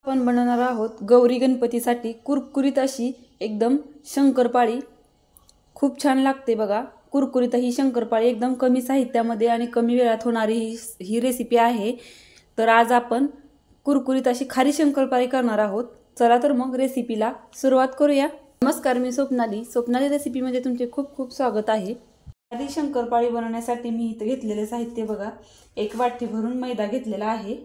आपण बनवणार आहोत गौरी गणपतीसाठी कुरकुरीत अशी एकदम शंकरपाळी। खूप छान लागते बघा। कुरकुरीत ही शंकरपाळी एकदम कमी साहित्यामध्ये आणि कमी वेळात होणारी ही रेसिपी आहे। तर आज आपण कुरकुरीत अशी खारी शंकरपाळी करणार आहोत। चला तर मग रेसिपीला सुरुवात करूया। नमस्कार, मी स्वप्नाली रेसिपीमध्ये तुमचे खूप खूप स्वागत आहे। खारी शंकरपाळी बनवण्यासाठी मी इथे घेतलेले साहित्य बघा। एक वाटी भरून मैदा घेतलेला आहे,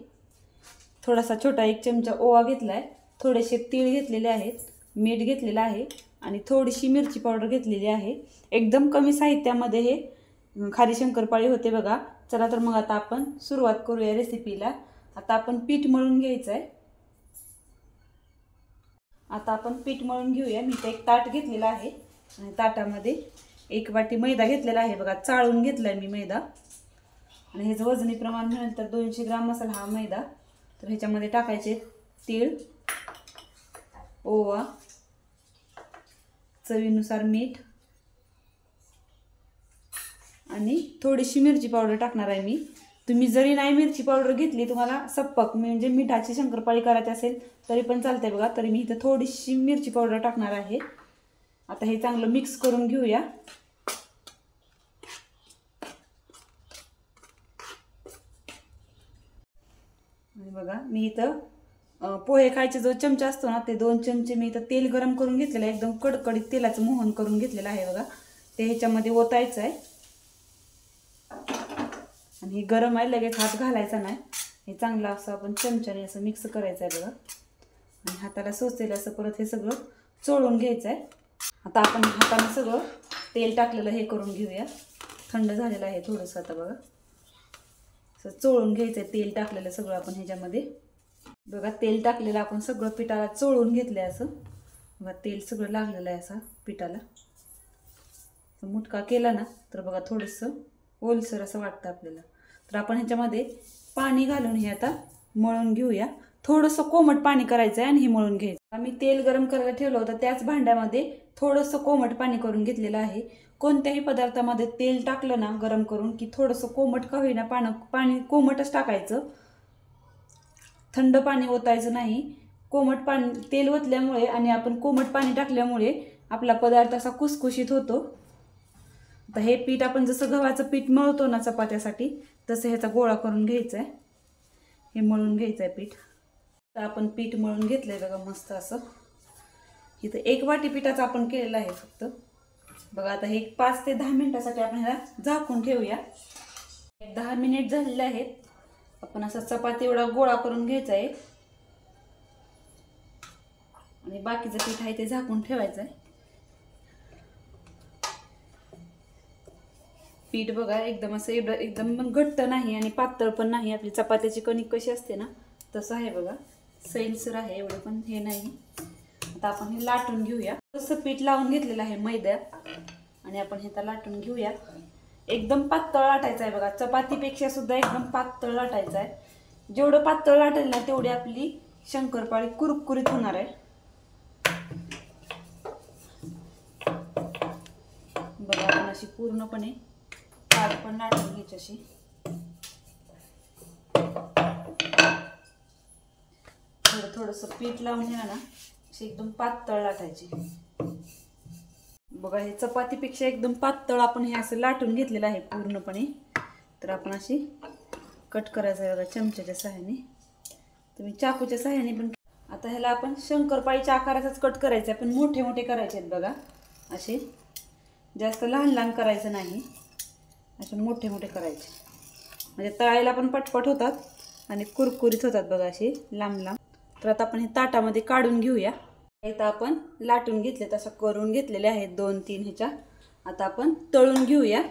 थोडासा छोटा एक चमचा ओवा घेतलाय, थोडेसे तीळ घेतलेले आहेत, मीठ घेतलेलं आहे आणि थोडीशी मिरची पावडर घेतलेली आहे। एकदम कमी साहित्यामध्ये हे खारी शंकरपाळी होते बघा। चला तर मग आता आपण सुरुवात करूया रेसिपीला। आता आपण पीठ मळून घ्यायचं आहे। आता आपण पीठ मळून घेऊया। मी इथे एक ताट घेतलेला आहे आणि ताटामध्ये एक वाटी मैदा घेतलेला आहे बघा। चाळून घेतलाय मी मैदा आणि ह्याचं वजनी प्रमाण म्हणलं तर 200 ग्राम असेल हा मैदा। तर ह्याच्यामध्ये टाकायचे तीळ, ओवा, चवीनुसार मीठ आणि थोडीशी मिरची पावडर टाकणार आहे मी। तुम्ही जरी नाही मिरची पावडर घेतली, तुम्हाला सप्पक म्हणजे मिठाची शंकरपाळी करायची असेल तरी पण चालते बघा। तरी मी इथे थोडीशी मिरची पावडर टाकणार आहे। आता हे चांगलं मिक्स करून घेऊया। आणि बघा मी इथं पोहे खायचे जो चमचा असतो ना, ते 2 चमचे मी इथं तेल गरम करून घेतलेलं आहे। एकदम कडकडीत तेलाचं मोहन करून घेतलेलं आहे बघा। ते ह्याच्यामध्ये ओतायचं आहे आणि हे गरम आहे, लगेच हात घालायचा नाही। हे चांगलं असं आपण चमच्याने असं मिक्स करायचं आहे बघा आणि हाताला सोचेल असं परत हे सगळं चोळून घ्यायचं आहे। आता आपण हाताने सगळं तेल टाकलेलं हे करून घेऊया। थंड झालेलं आहे थोडंसं आता बघा। असं चोळून घ्यायचं आहे तेल टाकलेलं सगळं आपण ह्याच्यामध्ये बघा। तेल टाकलेलं आपण सगळं पिठाला चोळून घेतलंय असं बघा। तेल सगळं लागलेलं आहे असं पिठाला। मुटका केला ना तर बघा थोडंसं ओलसर असं वाटतं आपल्याला। तर आपण ह्याच्यामध्ये पाणी घालून हे आता मळून घेऊया। थोडंसं कोमट पाणी करायचं आहे आणि हे मळून घ्यायचं। आम्ही तेल गरम करायला ठेवलं होतं, त्याच भांड्यामध्ये थोडंसं कोमट पाणी करून घेतलेलं आहे। कोणत्याही पदार्थामध्ये तेल टाकलं ना गरम करून की थोडंसं कोमट का होईना पाणी कोमटच टाकायचं, थंड पाणी ओतायचं नाही। कोमट पाणी तेल ओतल्यामुळे आणि आपण कोमट पाणी टाकल्यामुळे आपला पदार्थ असा कुसकुशीत होतो। आता हे पीठ आपण जसं गव्हाचं पीठ मळतो ना चपात्यासाठी, तसं ह्याचा गोळा करून घ्यायचा आहे। हे मळून घ्यायचं आहे पीठ। तर आपण पीठ मळून घेतलंय बघा मस्त असं। इथं एक वाटी पिठाचं आपण केलेलं आहे फक्त बघा। आता हे 5 ते 10 मिनिटासाठी आपण ह्याला झाकून ठेवूया। 10 मिनिट झालेले आहेत। आपण असा चपाती एवढा गोळा करून घ्यायचा आहे आणि बाकीचं पीठ आहे ते झाकून ठेवायचं आहे। पीठ बघा एकदम असं एकदम पण घट्ट नाही आणि पातळ पण नाही। आपली चपात्याची कणिक कशी असते ना तसं आहे बघा, सैलसर आहे, एवढं पण हे नाही। आता आपण हे लाटून घेऊया। तसं पीठ लावून घेतलेलं आहे मैद्यात आणि आपण हे आता लाटून घेऊया। एकदम पातळ लाटायचं आहे बघा, चपातीपेक्षा सुद्धा एकदम पातळ लाटायचं आहे। जेवढं पातळ लाटेल ना तेवढी आपली शंकरपाळी कुरकुरीत होणार आहे बघा। आपण अशी पूर्णपणे पाड पण लाटून घ्यायची अशी। थोडंसं पीठ लावून घ्या ना, अशी एकदम पातळ लाटायची बघा। हे चपातीपेक्षा एकदम पातळ आपण हे असं लाटून घेतलेलं आहे पूर्णपणे। तर आपण अशी कट करायचं आहे बघा चमच्याच्या सहाय्याने, तुम्ही चाकूच्या सहाय्याने पण। आता ह्याला आपण शंकरपाळीच्या आकाराचाच कट करायचं आहे, पण मोठे मोठे करायचे आहेत बघा असे। जास्त लहान लहान करायचं नाही, असे मोठे मोठे करायचे म्हणजे तळायला पण पटपट होतात आणि कुरकुरीत होतात बघा असे लांब लांब। तर आता आपण हे ताटामध्ये काढून घेऊया। इथं आपण लाटून घेतले तसं करून घेतलेले आहेत 2-3 ह्याच्या। आता आपण तळून घेऊया।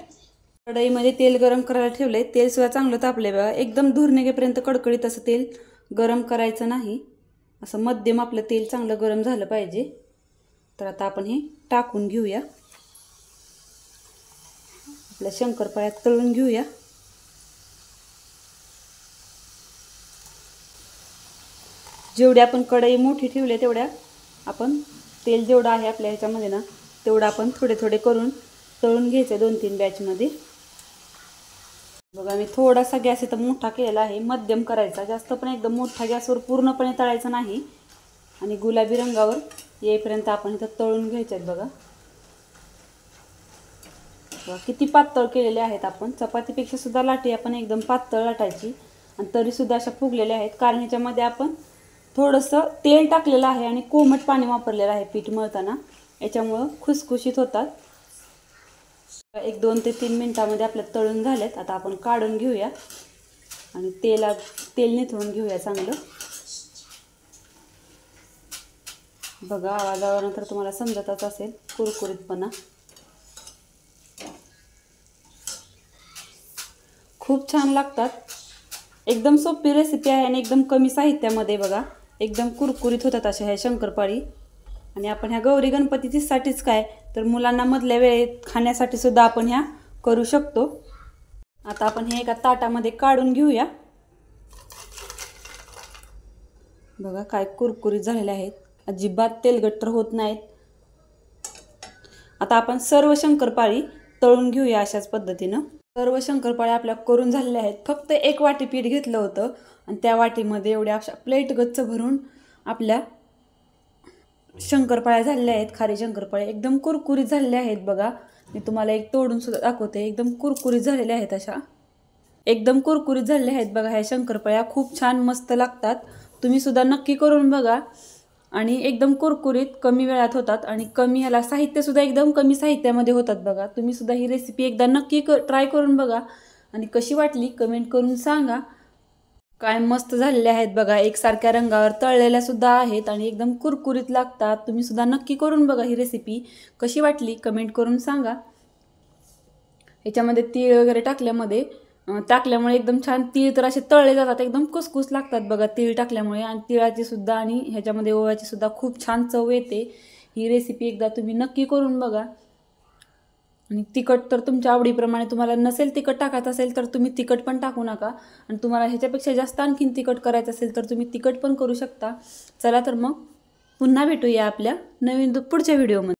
कढईमध्ये तेल गरम करायला ठेवलंय, तेल सुद्धा चांगलं तापलंय बघा। एकदम धूर निघेपर्यंत कडकडीत असं तेल गरम करायचं नाही, असं मध्यम आपलं तेल चांगलं गरम झालं पाहिजे। तर आता आपण हे टाकून घेऊया, आपल्या शंकरपाळ्यात तळून घेऊया। जेवढी आपण कढई मोठी ठेवली तेवढ्या आपण तेल जेवढं आहे आपल्या ह्याच्यामध्ये ना तेवढं आपण थोडे थोडे करून तळून घ्यायचे 2-3 बॅचमध्ये बघा मी थोडासा गॅस इथं मोठा केलेला आहे, मध्यम करायचा, जास्त पण एकदम मोठा गॅसवर पूर्णपणे तळायचा नाही. आणि गुलाबी रंगावर येईपर्यंत आपण इथं तळून घ्यायचे आहेत. बघा किती पातळ केलेले आहेत आपण, चपातीपेक्षा सुद्धा लाटी आपण एकदम पातळ लाटायची आणि तरीसुद्धा अशा फुगलेल्या आहेत. कारण ह्याच्यामध्ये आपण थोडंसं तेल टाकलेलं आहे आणि कोमट पाणी वापरलेलं आहे पीठ मळताना, याच्यामुळं खुसखुशीत होतात. 1-2 ते 3 मिनिटांमध्ये आपल्या तळून झालेत. आता आपण काढून घेऊया आणि तेल निथळून घेऊया चांगलं. बघा आवाजावरून तर तुम्हाला समजतच असेल कुरकुरीतपणा. खूप छान लागतात. एकदम सोपी रेसिपी आहे आणि एकदम कमी साहित्यामध्ये बघा एकदम कुरकुरीत होतात अशा ह्या शंकरपाळी. आणि आपण ह्या गौरी गणपतीसाठीच काय तर मुलांना मधल्या वेळेत खाण्यासाठी सुद्धा आपण ह्या करू शकतो. आता आपण हे एका ताटामध्ये काढून घेऊया. बघा काय कुरकुरीत झालेले आहेत, अजिबात तेलगट्टर होत नाहीत. आता आपण सर्व शंकरपाळी तळून घेऊया अशाच पद्धतीनं. सर्व शंकरपाळ्या आपल्या करून झालेल्या आहेत. फक्त 1 वाटी पीठ घेतलं होतं आणि त्या वाटीमध्ये एवढ्या अशा प्लेट गच्च भरून आपल्या शंकरपाळ्या झालेल्या आहेत. खारी शंकरपाळ्या एकदम कुरकुरीत झालेल्या आहेत. बघा मी तुम्हाला एक तोडून सुद्धा दाखवते. एकदम कुरकुरीत झालेल्या आहेत, अशा एकदम कुरकुरीत झालेल्या आहेत. बघा ह्या शंकरपाळ्या खूप छान मस्त लागतात. तुम्ही सुद्धा नक्की करून बघा. आणि एकदम कुरकुरीत कमी वेळात होतात आणि कमी ह्याला साहित्यसुद्धा एकदम कमी साहित्यामध्ये होतात. बघा तुम्ही सुद्धा ही रेसिपी एकदा नक्की ट्राय करून बघा आणि कशी वाटली कमेंट करून सांगा. काय मस्त झालेले आहेत बघा, एकसारख्या रंगावर तळलेल्या सुद्धा आहेत आणि एकदम कुरकुरीत लागतात. तुम्ही सुद्धा नक्की करून बघा ही रेसिपी कशी वाटली कमेंट करून सांगा. याच्यामध्ये तीळ वगैरे टाकल्यामुळे एकदम छान तीळ तर असे तळले जातात, एकदम कुसकुस लागतात बघा तीळ टाकल्यामुळे. आणि तिळाची सुद्धा आणि ह्याच्यामध्ये ओव्याची सुद्धा खूप छान चव येते. ही रेसिपी एकदा तुम्ही नक्की करून बघा. आणि तिखट तर तुमच्या आवडीप्रमाणे, तुम्हाला नसेल तिखट टाकायचं असेल तर तुम्ही तिखट पण टाकू नका. आणि तुम्हाला ह्याच्यापेक्षा जास्त आणखीन तिखट करायचं असेल तर तुम्ही तिखट पण करू शकता. चला तर मग पुन्हा भेटूया आपल्या नवीन पुढच्या व्हिडिओमध्ये.